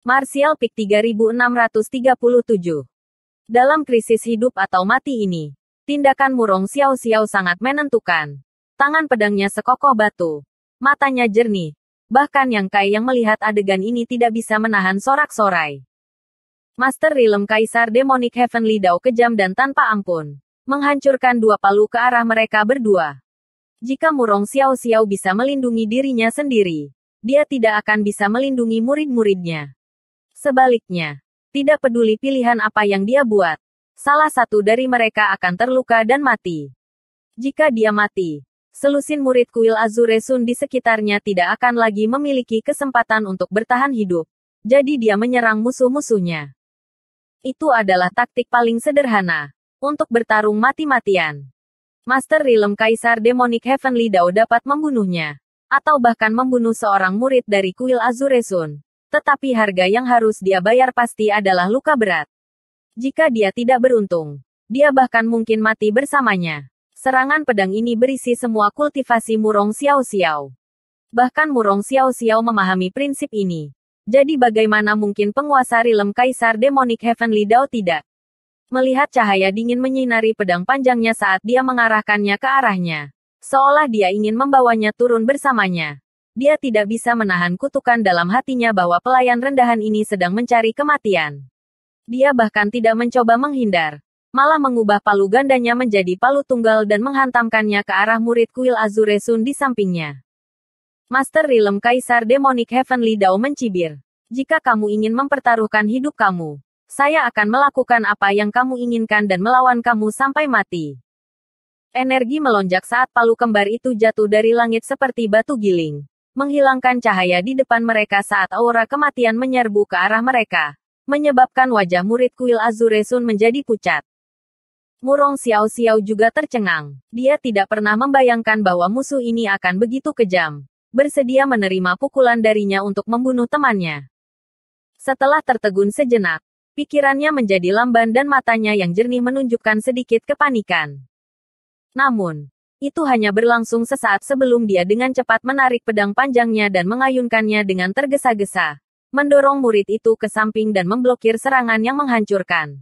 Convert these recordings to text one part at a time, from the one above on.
Martial Peak 3637. Dalam krisis hidup atau mati ini, tindakan Murong Xiao Xiao sangat menentukan. Tangan pedangnya sekokoh batu. Matanya jernih. Bahkan Yang Kai yang melihat adegan ini tidak bisa menahan sorak-sorai. Master Realm Kaisar Demonic Heavenly Dao kejam dan tanpa ampun. Menghancurkan dua palu ke arah mereka berdua. Jika Murong Xiao Xiao bisa melindungi dirinya sendiri, dia tidak akan bisa melindungi murid-muridnya. Sebaliknya, tidak peduli pilihan apa yang dia buat, salah satu dari mereka akan terluka dan mati. Jika dia mati, selusin murid kuil Azure Sun di sekitarnya tidak akan lagi memiliki kesempatan untuk bertahan hidup. Jadi dia menyerang musuh-musuhnya. Itu adalah taktik paling sederhana untuk bertarung mati-matian. Master Realm Kaisar Demonic Heavenly Dao dapat membunuhnya, atau bahkan membunuh seorang murid dari kuil Azure Sun. Tetapi harga yang harus dia bayar pasti adalah luka berat. Jika dia tidak beruntung, dia bahkan mungkin mati bersamanya. Serangan pedang ini berisi semua kultivasi Murong Xiao Xiao. Bahkan Murong Xiao Xiao memahami prinsip ini. Jadi bagaimana mungkin penguasa Realm Kaisar Demonic Heavenly Dao tidak melihat cahaya dingin menyinari pedang panjangnya saat dia mengarahkannya ke arahnya. Seolah dia ingin membawanya turun bersamanya. Dia tidak bisa menahan kutukan dalam hatinya bahwa pelayan rendahan ini sedang mencari kematian. Dia bahkan tidak mencoba menghindar. Malah mengubah palu gandanya menjadi palu tunggal dan menghantamkannya ke arah murid kuil Azure Sun di sampingnya. Master Realm Kaisar Demonic Heavenly Dao mencibir. Jika kamu ingin mempertaruhkan hidup kamu, saya akan melakukan apa yang kamu inginkan dan melawan kamu sampai mati. Energi melonjak saat palu kembar itu jatuh dari langit seperti batu giling. Menghilangkan cahaya di depan mereka saat aura kematian menyerbu ke arah mereka. Menyebabkan wajah murid kuil Azure Sun menjadi pucat. Murong Xiao Xiao juga tercengang. Dia tidak pernah membayangkan bahwa musuh ini akan begitu kejam. Bersedia menerima pukulan darinya untuk membunuh temannya. Setelah tertegun sejenak, pikirannya menjadi lamban dan matanya yang jernih menunjukkan sedikit kepanikan. Namun, itu hanya berlangsung sesaat sebelum dia dengan cepat menarik pedang panjangnya dan mengayunkannya dengan tergesa-gesa. Mendorong murid itu ke samping dan memblokir serangan yang menghancurkan.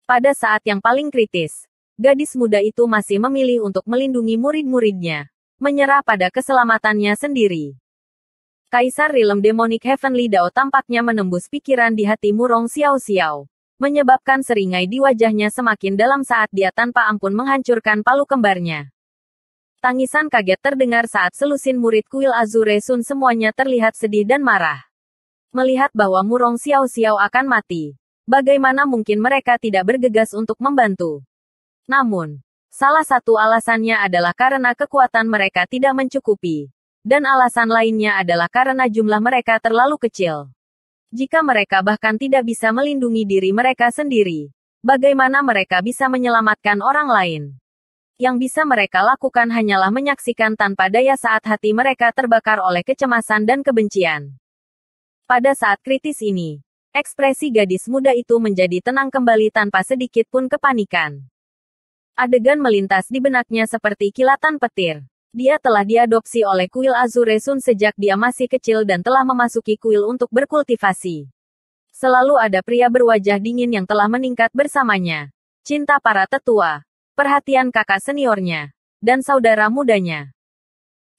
Pada saat yang paling kritis, gadis muda itu masih memilih untuk melindungi murid-muridnya. Menyerah pada keselamatannya sendiri. Kaisar Realm Demonic Heavenly Dao tampaknya menembus pikiran di hati Murong Xiao Xiao. Menyebabkan seringai di wajahnya semakin dalam saat dia tanpa ampun menghancurkan palu kembarnya. Tangisan kaget terdengar saat selusin murid kuil Azure Sun semuanya terlihat sedih dan marah. Melihat bahwa Murong Xiao Xiao akan mati, bagaimana mungkin mereka tidak bergegas untuk membantu? Namun, salah satu alasannya adalah karena kekuatan mereka tidak mencukupi. Dan alasan lainnya adalah karena jumlah mereka terlalu kecil. Jika mereka bahkan tidak bisa melindungi diri mereka sendiri, bagaimana mereka bisa menyelamatkan orang lain? Yang bisa mereka lakukan hanyalah menyaksikan tanpa daya saat hati mereka terbakar oleh kecemasan dan kebencian. Pada saat kritis ini, ekspresi gadis muda itu menjadi tenang kembali tanpa sedikit pun kepanikan. Adegan melintas di benaknya seperti kilatan petir. Dia telah diadopsi oleh kuil Azure Sun sejak dia masih kecil dan telah memasuki kuil untuk berkultivasi. Selalu ada pria berwajah dingin yang telah meningkat bersamanya. Cinta para tetua. Perhatian kakak seniornya, dan saudara mudanya.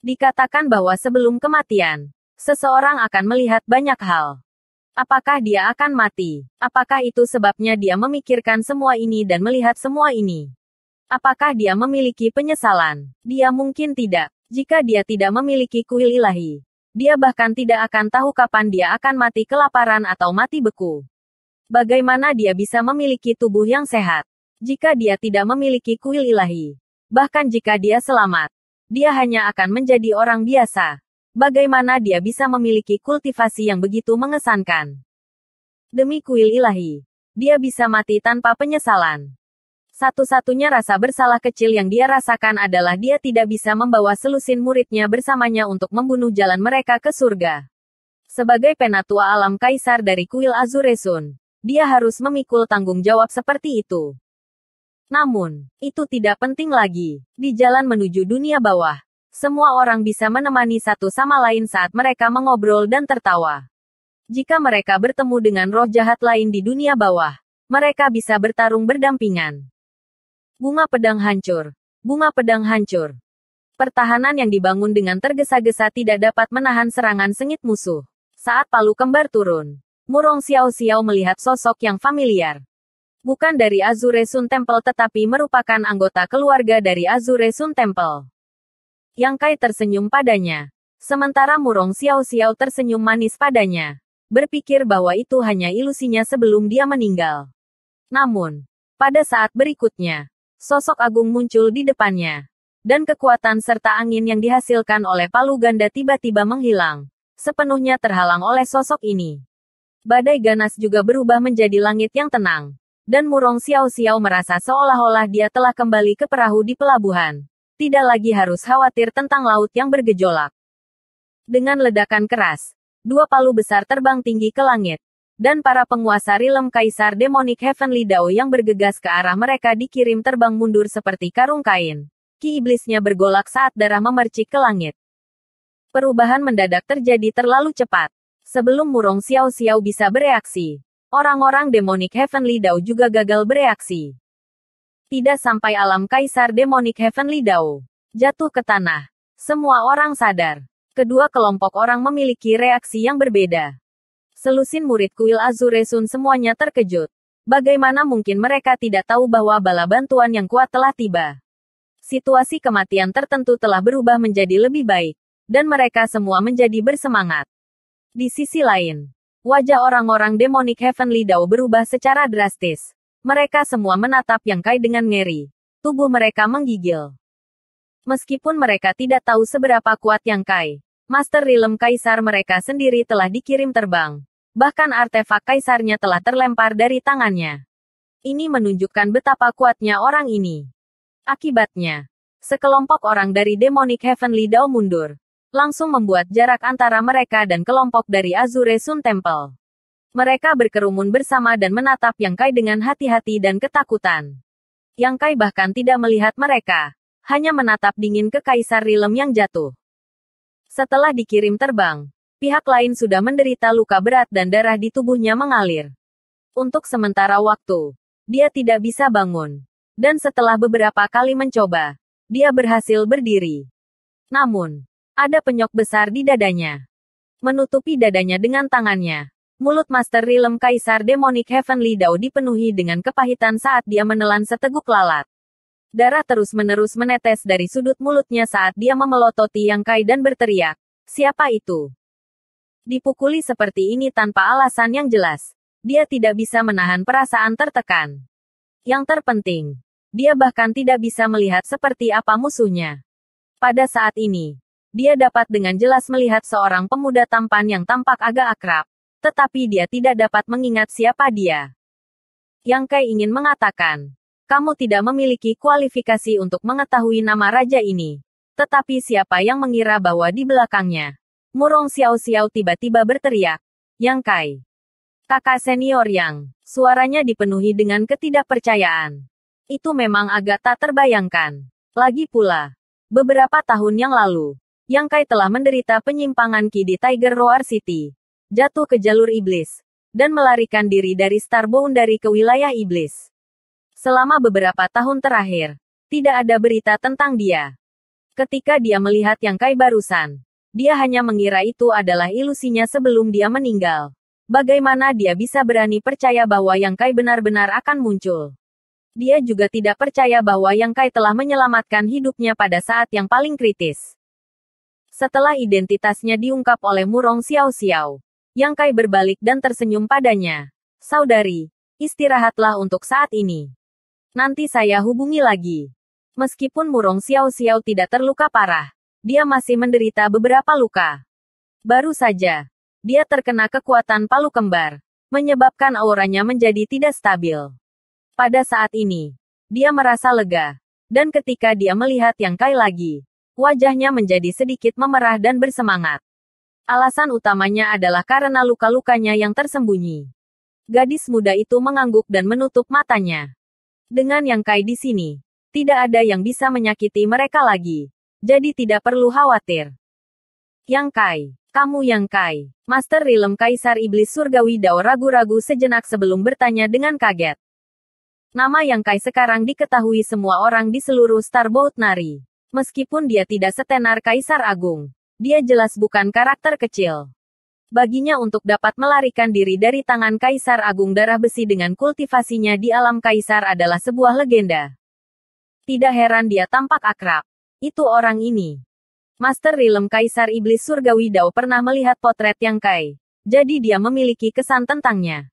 Dikatakan bahwa sebelum kematian, seseorang akan melihat banyak hal. Apakah dia akan mati? Apakah itu sebabnya dia memikirkan semua ini dan melihat semua ini? Apakah dia memiliki penyesalan? Dia mungkin tidak. Jika dia tidak memiliki kuil ilahi, dia bahkan tidak akan tahu kapan dia akan mati kelaparan atau mati beku. Bagaimana dia bisa memiliki tubuh yang sehat? Jika dia tidak memiliki kuil ilahi, bahkan jika dia selamat, dia hanya akan menjadi orang biasa. Bagaimana dia bisa memiliki kultivasi yang begitu mengesankan? Demi kuil ilahi, dia bisa mati tanpa penyesalan. Satu-satunya rasa bersalah kecil yang dia rasakan adalah dia tidak bisa membawa selusin muridnya bersamanya untuk membunuh jalan mereka ke surga. Sebagai penatua alam kaisar dari kuil Azure Sun, dia harus memikul tanggung jawab seperti itu. Namun, itu tidak penting lagi. Di jalan menuju dunia bawah, semua orang bisa menemani satu sama lain saat mereka mengobrol dan tertawa. Jika mereka bertemu dengan roh jahat lain di dunia bawah, mereka bisa bertarung berdampingan. Bunga pedang hancur. Bunga pedang hancur. Pertahanan yang dibangun dengan tergesa-gesa tidak dapat menahan serangan sengit musuh. Saat palu kembar turun, Murong Xiao melihat sosok yang familiar. Bukan dari Azure Sun Temple tetapi merupakan anggota keluarga dari Azure Sun Temple. Yang Kai tersenyum padanya. Sementara Murong Xiao tersenyum manis padanya. Berpikir bahwa itu hanya ilusinya sebelum dia meninggal. Namun, pada saat berikutnya, sosok agung muncul di depannya. Dan kekuatan serta angin yang dihasilkan oleh palu ganda tiba-tiba menghilang. Sepenuhnya terhalang oleh sosok ini. Badai ganas juga berubah menjadi langit yang tenang. Dan Murong Xiao merasa seolah-olah dia telah kembali ke perahu di pelabuhan. Tidak lagi harus khawatir tentang laut yang bergejolak. Dengan ledakan keras, dua palu besar terbang tinggi ke langit. Dan para penguasa Rilem Kaisar Demonic Heavenly Dao yang bergegas ke arah mereka dikirim terbang mundur seperti karung kain. Ki iblisnya bergolak saat darah memercik ke langit. Perubahan mendadak terjadi terlalu cepat. Sebelum Murong Xiao bisa bereaksi, orang-orang Demonic Heavenly Dao juga gagal bereaksi. Tidak sampai alam Kaisar Demonic Heavenly Dao jatuh ke tanah, semua orang sadar. Kedua kelompok orang memiliki reaksi yang berbeda. Selusin murid kuil Azure Sun semuanya terkejut. Bagaimana mungkin mereka tidak tahu bahwa bala bantuan yang kuat telah tiba? Situasi kematian tertentu telah berubah menjadi lebih baik, dan mereka semua menjadi bersemangat. Di sisi lain, wajah orang-orang Demonic Heavenly Dao berubah secara drastis. Mereka semua menatap Yang Kai dengan ngeri. Tubuh mereka menggigil. Meskipun mereka tidak tahu seberapa kuat Yang Kai, Master Rilem Kaisar mereka sendiri telah dikirim terbang. Bahkan artefak kaisarnya telah terlempar dari tangannya. Ini menunjukkan betapa kuatnya orang ini. Akibatnya, sekelompok orang dari Demonic Heavenly Dao mundur. Langsung membuat jarak antara mereka dan kelompok dari Azure Sun Temple. Mereka berkerumun bersama dan menatap Yang Kai dengan hati-hati dan ketakutan. Yang Kai bahkan tidak melihat mereka, hanya menatap dingin ke Kaisar Rilem yang jatuh. Setelah dikirim terbang, pihak lain sudah menderita luka berat dan darah di tubuhnya mengalir. Untuk sementara waktu, dia tidak bisa bangun. Dan setelah beberapa kali mencoba, dia berhasil berdiri. Namun, ada penyok besar di dadanya. Menutupi dadanya dengan tangannya, mulut Master Rilem Kaisar Demonic Heavenly Dao dipenuhi dengan kepahitan saat dia menelan seteguk lalat. Darah terus-menerus menetes dari sudut mulutnya saat dia memelototi Yang Kai dan berteriak, "Siapa itu?" Dipukuli seperti ini tanpa alasan yang jelas, dia tidak bisa menahan perasaan tertekan. Yang terpenting, dia bahkan tidak bisa melihat seperti apa musuhnya. Pada saat ini, dia dapat dengan jelas melihat seorang pemuda tampan yang tampak agak akrab, tetapi dia tidak dapat mengingat siapa dia. Yang Kai ingin mengatakan, "Kamu tidak memiliki kualifikasi untuk mengetahui nama raja ini." Tetapi siapa yang mengira bahwa di belakangnya, Murong Xiao tiba-tiba berteriak, "Yang Kai. Kakak senior Yang." Suaranya dipenuhi dengan ketidakpercayaan. Itu memang agak tak terbayangkan. Lagi pula, beberapa tahun yang lalu, Yang Kai telah menderita penyimpangan ki di Tiger Roar City, jatuh ke jalur iblis, dan melarikan diri dari Star Boundary ke wilayah iblis. Selama beberapa tahun terakhir, tidak ada berita tentang dia. Ketika dia melihat Yang Kai barusan, dia hanya mengira itu adalah ilusinya sebelum dia meninggal. Bagaimana dia bisa berani percaya bahwa Yang Kai benar-benar akan muncul? Dia juga tidak percaya bahwa Yang Kai telah menyelamatkan hidupnya pada saat yang paling kritis. Setelah identitasnya diungkap oleh Murong Xiao, Yang Kai berbalik dan tersenyum padanya. "Saudari, istirahatlah untuk saat ini. Nanti saya hubungi lagi." Meskipun Murong Xiao tidak terluka parah, dia masih menderita beberapa luka. Baru saja, dia terkena kekuatan palu kembar, menyebabkan auranya menjadi tidak stabil. Pada saat ini, dia merasa lega. Dan ketika dia melihat Yang Kai lagi, wajahnya menjadi sedikit memerah dan bersemangat. Alasan utamanya adalah karena luka-lukanya yang tersembunyi. Gadis muda itu mengangguk dan menutup matanya. Dengan Yang Kai di sini, tidak ada yang bisa menyakiti mereka lagi. Jadi tidak perlu khawatir. Yang Kai, Kamu Yang Kai. Master Rilem Kaisar Iblis Surgawi Dao ragu-ragu sejenak sebelum bertanya dengan kaget. Nama Yang Kai sekarang diketahui semua orang di seluruh Starboat Nari. Meskipun dia tidak setenar Kaisar Agung, dia jelas bukan karakter kecil. Baginya untuk dapat melarikan diri dari tangan Kaisar Agung Darah Besi dengan kultivasinya di alam Kaisar adalah sebuah legenda. Tidak heran dia tampak akrab. Itu orang ini. Master Rilem Kaisar Iblis Surgawi Dao pernah melihat potret Yang Kai. Jadi dia memiliki kesan tentangnya.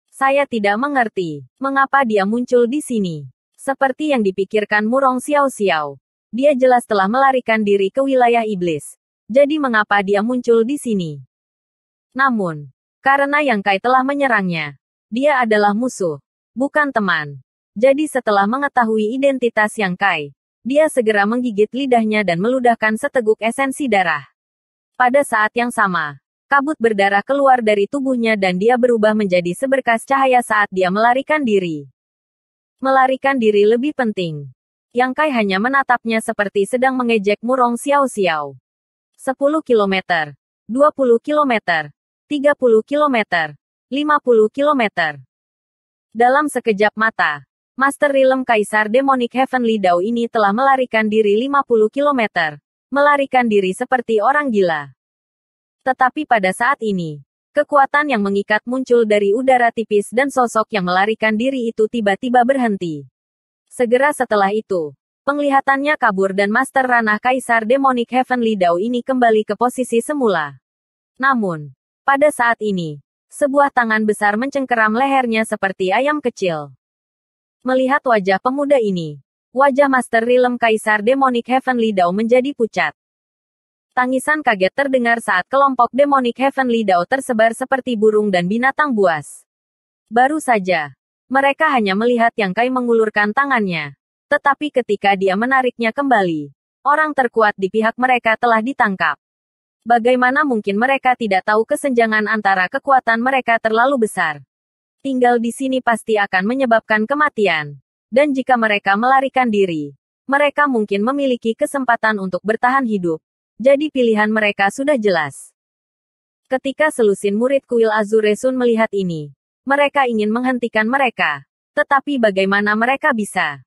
Saya tidak mengerti mengapa dia muncul di sini. Seperti yang dipikirkan Murong Xiao Xiao. Dia jelas telah melarikan diri ke wilayah iblis. Jadi mengapa dia muncul di sini? Namun, karena Yang Kai telah menyerangnya, dia adalah musuh, bukan teman. Jadi setelah mengetahui identitas Yang Kai, dia segera menggigit lidahnya dan meludahkan seteguk esensi darah. Pada saat yang sama, kabut berdarah keluar dari tubuhnya dan dia berubah menjadi seberkas cahaya saat dia melarikan diri. Melarikan diri lebih penting. Yang Kai hanya menatapnya seperti sedang mengejek Murong Xiao Xiao. 10 km, 20 km, 30 km, 50 km. Dalam sekejap mata, Master Rilem Kaisar Demonic Heavenly Dao ini telah melarikan diri 50 km. Melarikan diri seperti orang gila. Tetapi pada saat ini, kekuatan yang mengikat muncul dari udara tipis dan sosok yang melarikan diri itu tiba-tiba berhenti. Segera setelah itu, penglihatannya kabur dan Master Ranah Kaisar Demonic Heavenly Dao ini kembali ke posisi semula. Namun, pada saat ini, sebuah tangan besar mencengkeram lehernya seperti ayam kecil. Melihat wajah pemuda ini, wajah Master Rilem Kaisar Demonic Heavenly Dao menjadi pucat. Tangisan kaget terdengar saat kelompok Demonic Heavenly Dao tersebar seperti burung dan binatang buas. Baru saja, mereka hanya melihat Yang Kai mengulurkan tangannya. Tetapi ketika dia menariknya kembali, orang terkuat di pihak mereka telah ditangkap. Bagaimana mungkin mereka tidak tahu kesenjangan antara kekuatan mereka terlalu besar? Tinggal di sini pasti akan menyebabkan kematian. Dan jika mereka melarikan diri, mereka mungkin memiliki kesempatan untuk bertahan hidup. Jadi pilihan mereka sudah jelas. Ketika selusin murid kuil Azuresun melihat ini, mereka ingin menghentikan mereka. Tetapi bagaimana mereka bisa?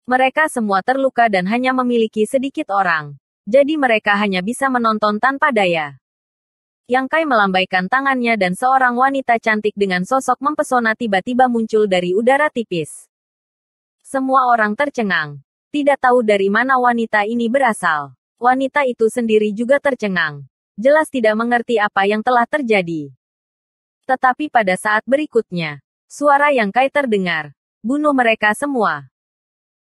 Mereka semua terluka dan hanya memiliki sedikit orang. Jadi mereka hanya bisa menonton tanpa daya. Yang Kai melambaikan tangannya dan seorang wanita cantik dengan sosok mempesona tiba-tiba muncul dari udara tipis. Semua orang tercengang. Tidak tahu dari mana wanita ini berasal. Wanita itu sendiri juga tercengang. Jelas tidak mengerti apa yang telah terjadi. Tetapi pada saat berikutnya, suara Yang Kai terdengar. Bunuh mereka semua.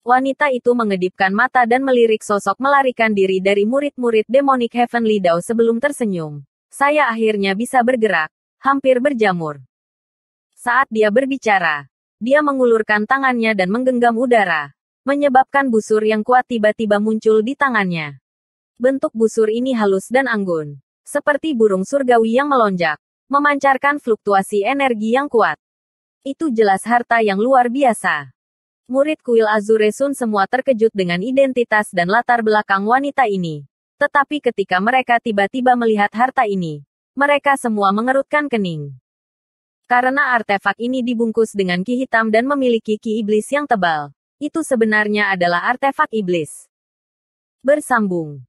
Wanita itu mengedipkan mata dan melirik sosok melarikan diri dari murid-murid Demonic Heavenly Dao sebelum tersenyum. Saya akhirnya bisa bergerak, hampir berjamur. Saat dia berbicara, dia mengulurkan tangannya dan menggenggam udara, menyebabkan busur yang kuat tiba-tiba muncul di tangannya. Bentuk busur ini halus dan anggun, seperti burung surgawi yang melonjak, memancarkan fluktuasi energi yang kuat. Itu jelas harta yang luar biasa. Murid kuil Azuresun semua terkejut dengan identitas dan latar belakang wanita ini. Tetapi ketika mereka tiba-tiba melihat harta ini, mereka semua mengerutkan kening. Karena artefak ini dibungkus dengan ki hitam dan memiliki ki iblis yang tebal. Itu sebenarnya adalah artefak iblis. Bersambung.